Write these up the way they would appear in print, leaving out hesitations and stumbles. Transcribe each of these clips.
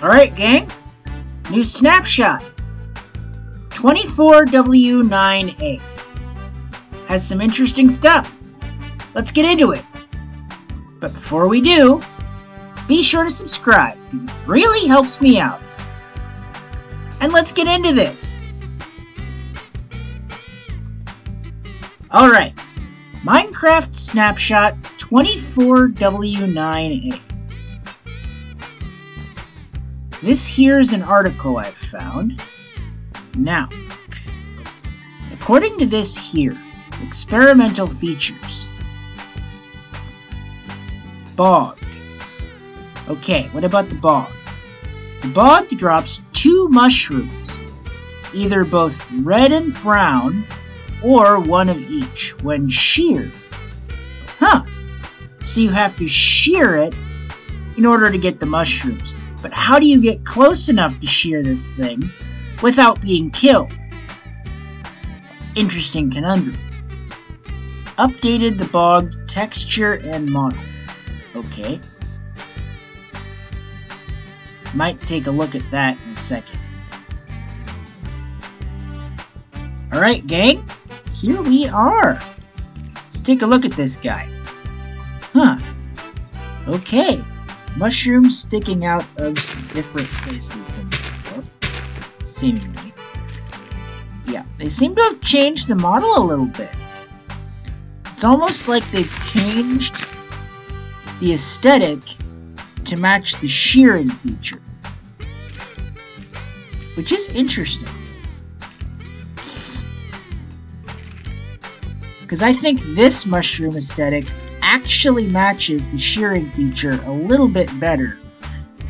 Alright, gang. New snapshot 24w09a. Has some interesting stuff. Let's get into it. But before we do, be sure to subscribe, because it really helps me out. And let's get into this. Alright, Minecraft Snapshot 24w09a. This here is an article I've found. Now, according to this here, experimental features. Bog. Okay, what about the bog? The bog drops 2 mushrooms, either both red and brown, or one of each, when sheared. So you have to shear it in order to get the mushrooms. But how do you get close enough to shear this thing without being killed? Interesting conundrum. Updated the bog texture and model. Okay. Might take a look at that in a second. Alright, gang. Here we are. Let's take a look at this guy. Okay. Mushrooms sticking out of some different places than before. Seemingly. Yeah, they seem to have changed the model a little bit. It's almost like they've changed the aesthetic to match the shearing feature. Which is interesting. Because I think this mushroom aesthetic actually matches the shearing feature a little bit better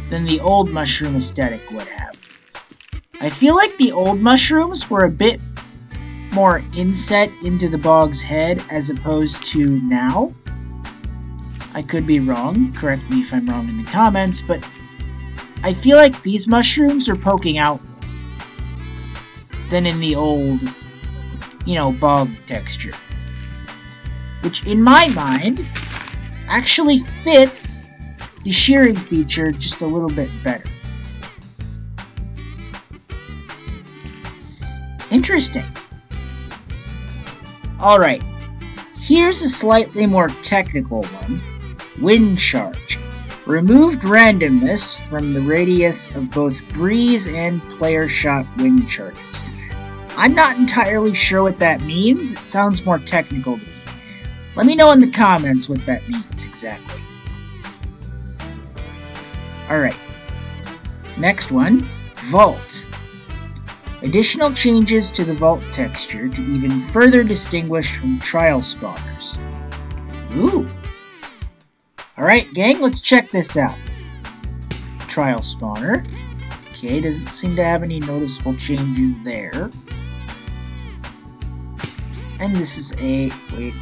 than the old mushroom aesthetic would have. I feel like the old mushrooms were a bit more inset into the bog's head as opposed to now. I could be wrong, correct me if I'm wrong in the comments, but I feel like these mushrooms are poking out than in the old, bog texture. Which, in my mind, actually fits the shearing feature just a little bit better. Interesting. Alright, here's a slightly more technical one. Wind charge. Removed randomness from the radius of both breeze and player shot wind charges. I'm not entirely sure what that means. It sounds more technical to me. Let me know in the comments what that means exactly. Alright. Next one. Vault. Additional changes to the vault texture to even further distinguish from trial spawners. Ooh. Alright, gang, let's check this out. Trial spawner. Okay, doesn't seem to have any noticeable changes there. And this is a... wait.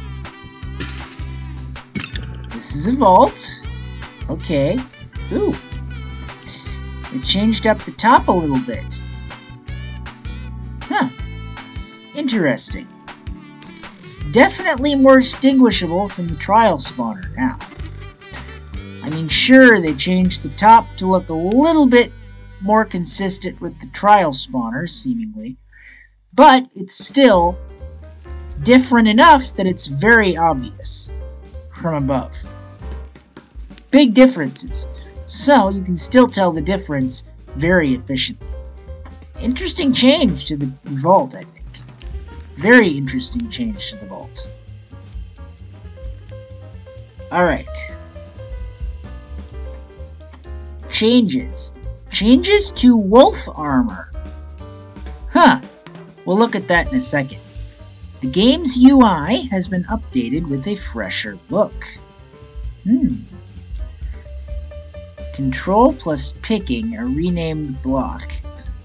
This is a vault. Okay. Ooh. It changed up the top a little bit. Interesting. It's definitely more distinguishable from the trial spawner now. I mean, sure, they changed the top to look a little bit more consistent with the trial spawner, seemingly. But it's still different enough that it's very obvious from above. Big differences, so you can still tell the difference very efficiently. Interesting change to the vault, I think. Very interesting change to the vault. Alright. Changes. Changes to wolf armor. We'll look at that in a second. The game's UI has been updated with a fresher look. Control plus picking a renamed block,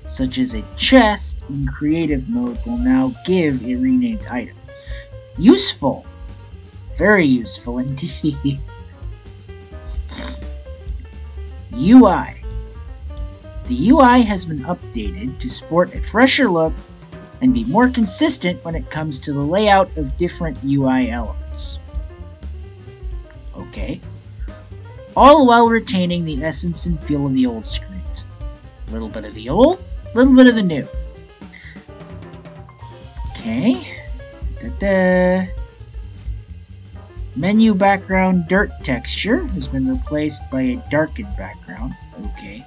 such as a chest in creative mode, will now give a renamed item. Useful. Very useful indeed. UI. The UI has been updated to sport a fresher look and be more consistent when it comes to the layout of different UI elements. Okay. All while retaining the essence and feel of the old screens. A little bit of the old, a little bit of the new. Okay. Menu background dirt texture has been replaced by a darkened background. Okay.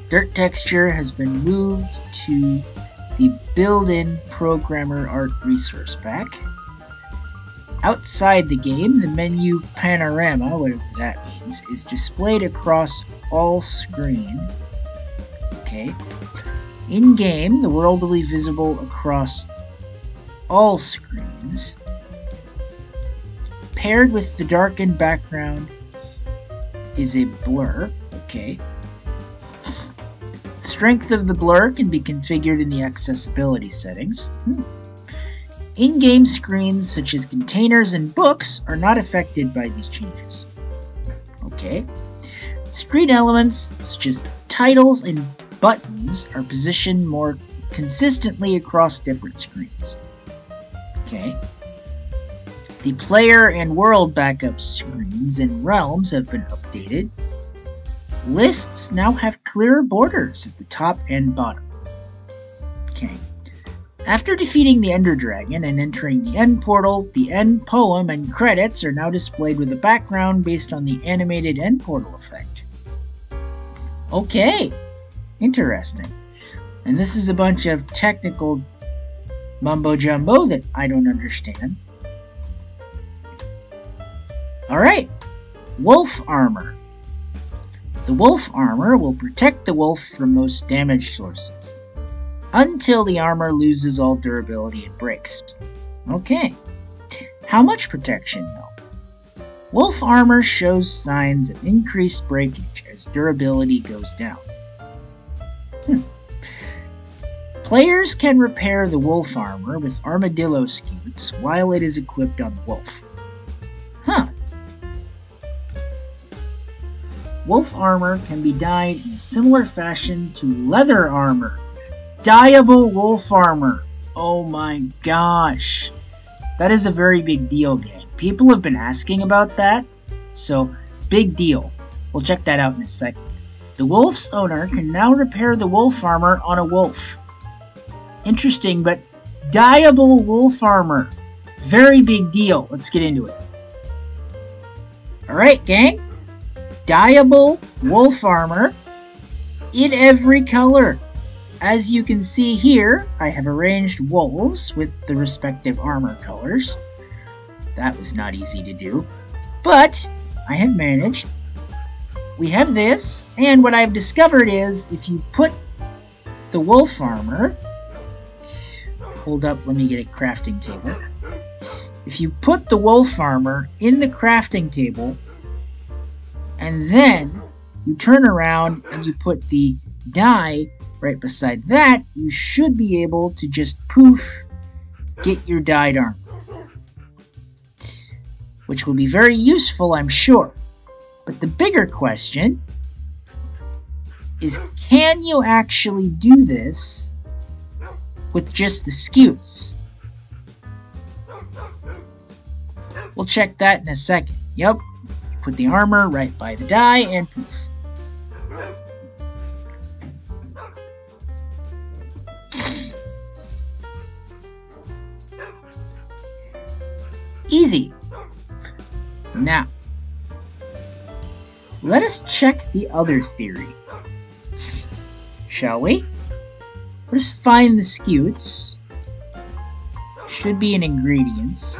Dirt texture has been moved to the built-in programmer art resource pack. Outside the game, the menu panorama, whatever that means, is displayed across all screen. Okay. In-game, the world will be visible across all screens. Paired with the darkened background is a blur. Okay. Strength of the blur can be configured in the accessibility settings. In-game screens such as containers and books are not affected by these changes. Okay. Screen elements such as titles and buttons are positioned more consistently across different screens. Okay. The player and world backup screens and realms have been updated. Lists now have clearer borders at the top and bottom. Okay. After defeating the Ender Dragon and entering the end portal, the end poem and credits are now displayed with a background based on the animated end portal effect. Okay. Interesting. And this is a bunch of technical mumbo-jumbo that I don't understand. Alright. Wolf Armor. The wolf armor will protect the wolf from most damage sources, until the armor loses all durability and breaks. Okay. How much protection, though? Wolf armor shows signs of increased breakage as durability goes down. Players can repair the wolf armor with armadillo scutes while it is equipped on the wolf. Wolf armor can be dyed in a similar fashion to leather armor. Dyeable wolf armor. Oh my gosh. That is a very big deal, gang. People have been asking about that, so big deal. We'll check that out in a second. The wolf's owner can now repair the wolf armor on a wolf. Interesting, but dyeable wolf armor. Very big deal. Let's get into it. Alright, gang. Dyeable wolf armor in every color. As you can see here, I have arranged wolves with the respective armor colors. That was not easy to do, but I have managed. We have this, and what I've discovered is if you put the wolf armor, hold up, let me get a crafting table. If you put the wolf armor in the crafting table, and then you turn around and you put the dye right beside that, you should be able to just poof, get your dyed armor. Which will be very useful, I'm sure. But the bigger question is, can you actually do this with just the scutes? We'll check that in a second. Yep. Put the armor right by the dye and poof. Easy. Now, let us check the other theory. Shall we? Let us find the scutes. Should be in ingredients.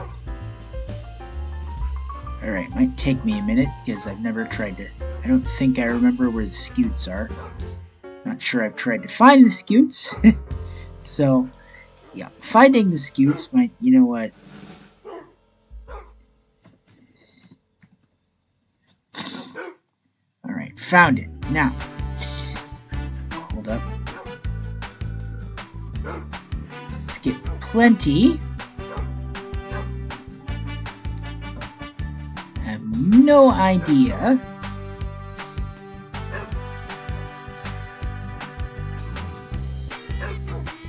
Alright, might take me a minute because I've never tried to... I don't think I remember where the scutes are. Not sure I've tried to find the scutes. So, yeah, finding the scutes might... You know what? Alright, found it. Now, hold up. Let's get plenty. No idea.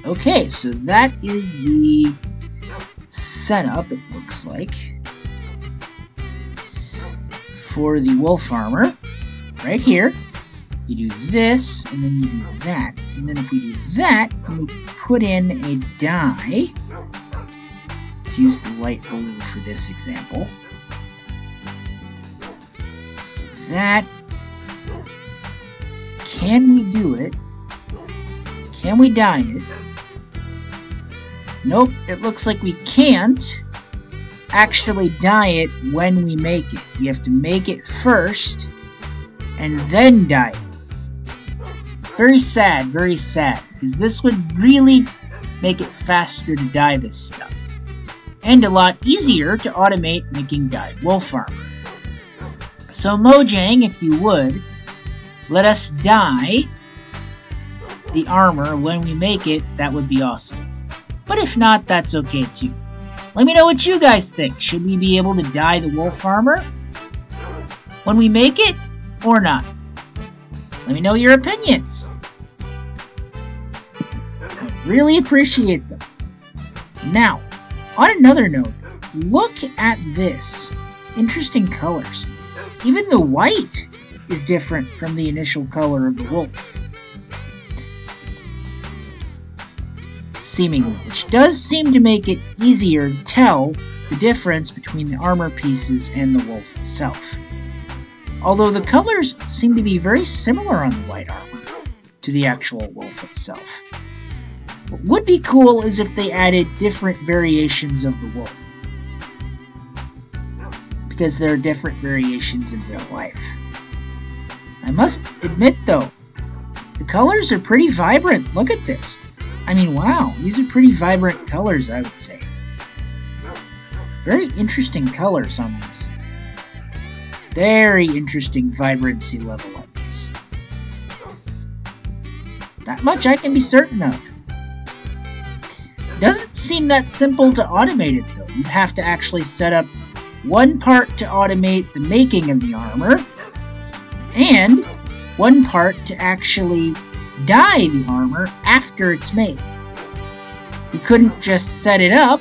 Okay, so that is the setup, it looks like, for the wolf armor. Right here. You do this, and then you do that. And then if we do that, and we put in a dye, let's use the light blue for this example. That. Can we do it? Can we dye it? Nope, it looks like we can't actually dye it when we make it. We have to make it first and then dye it. Very sad, because this would really make it faster to dye this stuff. And a lot easier to automate making dyed wolf armor. So Mojang, if you would, let us dye the armor when we make it, that would be awesome. But if not, that's okay too. Let me know what you guys think. Should we be able to dye the wolf armor when we make it, or not? Let me know your opinions. I really appreciate them. Now, on another note, look at this. Interesting colors. Even the white is different from the initial color of the wolf. Seemingly, which does seem to make it easier to tell the difference between the armor pieces and the wolf itself. Although the colors seem to be very similar on the white armor to the actual wolf itself. What would be cool is if they added different variations of the wolf, because there are different variations in real life. I must admit though, the colors are pretty vibrant. Look at this. I mean, wow, these are pretty vibrant colors, I would say. Very interesting colors on these. Very interesting vibrancy level on these. That much I can be certain of. Doesn't seem that simple to automate it though. You'd have to actually set up one part to automate the making of the armor, and one part to actually dye the armor after it's made. You couldn't just set it up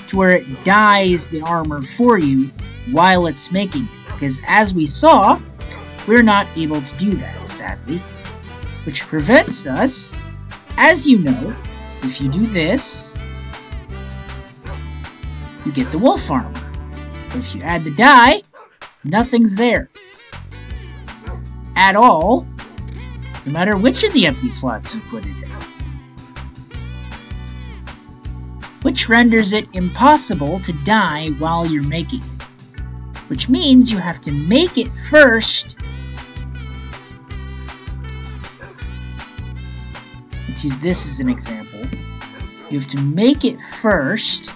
to where it dyes the armor for you while it's making it, because as we saw, we're not able to do that, sadly. Which prevents us, as you know, if you do this, you get the wolf armor. But if you add the dye, nothing's there at all, no matter which of the empty slots you put it in. Which renders it impossible to dye while you're making it. Which means you have to make it first. Let's use this as an example. You have to make it first,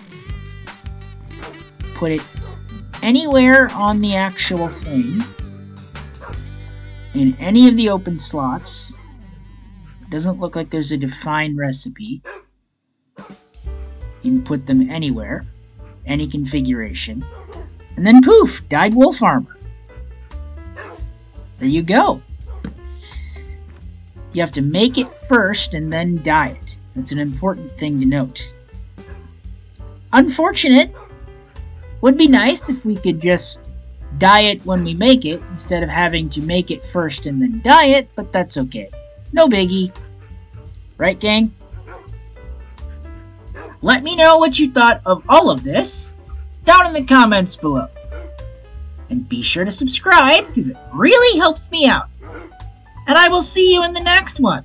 put it anywhere on the actual thing, in any of the open slots. It doesn't look like there's a defined recipe. You can put them anywhere, any configuration, and then poof, dyed wolf armor. There you go. You have to make it first and then dye it. That's an important thing to note. Unfortunate. Would be nice if we could just dye it when we make it, instead of having to make it first and then dye it, but that's okay. No biggie. Right, gang? Let me know what you thought of all of this down in the comments below. And be sure to subscribe, because it really helps me out. And I will see you in the next one.